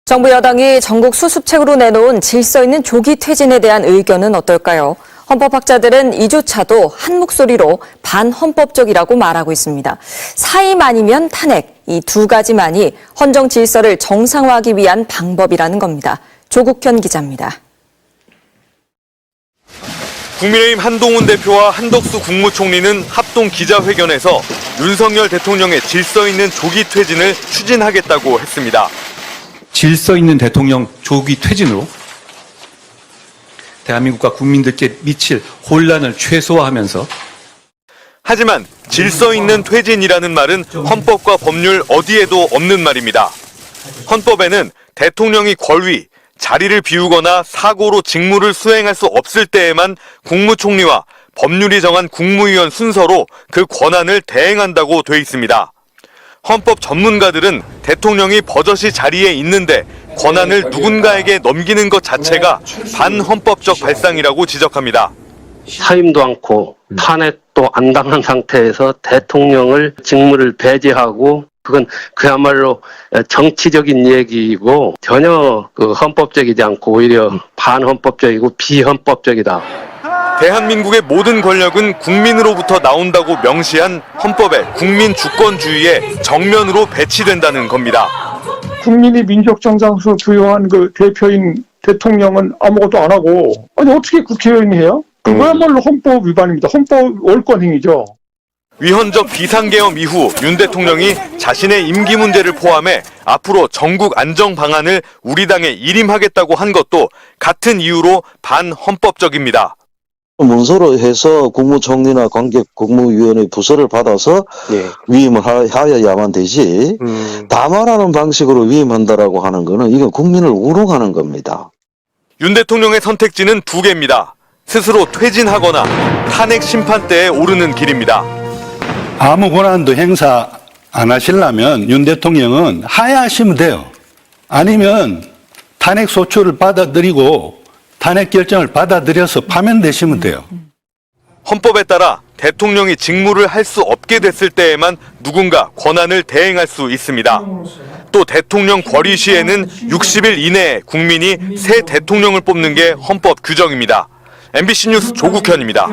정부 여당이 전국 수습책으로 내놓은 질서 있는 조기 퇴진에 대한 의견은 어떨까요? 헌법학자들은 이조차도 한 목소리로 반헌법적이라고 말하고 있습니다. 사의만이면 탄핵, 이 두 가지만이 헌정 질서를 정상화하기 위한 방법이라는 겁니다. 조국현 기자입니다. 국민의힘 한동훈 대표와 한덕수 국무총리는 합동 기자회견에서 윤석열 대통령의 질서 있는 조기 퇴진을 추진하겠다고 했습니다. 질서 있는 대통령 조기 퇴진으로 대한민국과 국민들께 미칠 혼란을 최소화하면서 하지만 질서 있는 퇴진이라는 말은 헌법과 법률 어디에도 없는 말입니다. 헌법에는 대통령이 권위, 자리를 비우거나 사고로 직무를 수행할 수 없을 때에만 국무총리와 법률이 정한 국무위원 순서로 그 권한을 대행한다고 돼 있습니다. 헌법 전문가들은 대통령이 버젓이 자리에 있는데 권한을 누군가에게 넘기는 것 자체가 반헌법적 발상이라고 지적합니다. 사임도 않고 탄핵도 안 당한 상태에서 대통령을 직무를 배제하고 그건 그야말로 정치적인 얘기이고 전혀 헌법적이지 않고 오히려 반헌법적이고 비헌법적이다. 대한민국의 모든 권력은 국민으로부터 나온다고 명시한 헌법의 국민 주권주의에 정면으로 배치된다는 겁니다. 국민이 민족정당으로 부여한 그 대표인 대통령은 아무것도 안 하고 아니 어떻게 국회의원이 해요? 그거야말로 헌법 위반입니다. 헌법 월권행위죠. 위헌적 비상계엄 이후 윤 대통령이 자신의 임기 문제를 포함해 앞으로 전국 안정 방안을 우리 당에 일임하겠다고 한 것도 같은 이유로 반헌법적입니다. 문서로 해서 국무총리나 관계 국무위원의 부서를 받아서 위임을 하여야만 되지 담화라는 방식으로 위임한다라고 하는 거는 이건 국민을 우롱하는 겁니다. 윤 대통령의 선택지는 두 개입니다. 스스로 퇴진하거나 탄핵 심판대에 오르는 길입니다. 아무 권한도 행사 안 하시려면 윤 대통령은 하야하시면 돼요. 아니면 탄핵 소추를 받아들이고 탄핵 결정을 받아들여서 파면되시면 돼요. 헌법에 따라 대통령이 직무를 할 수 없게 됐을 때에만 누군가 권한을 대행할 수 있습니다. 또 대통령 권위 시에는 60일 이내에 국민이 새 대통령을 뽑는 게 헌법 규정입니다. MBC 뉴스 조국현입니다.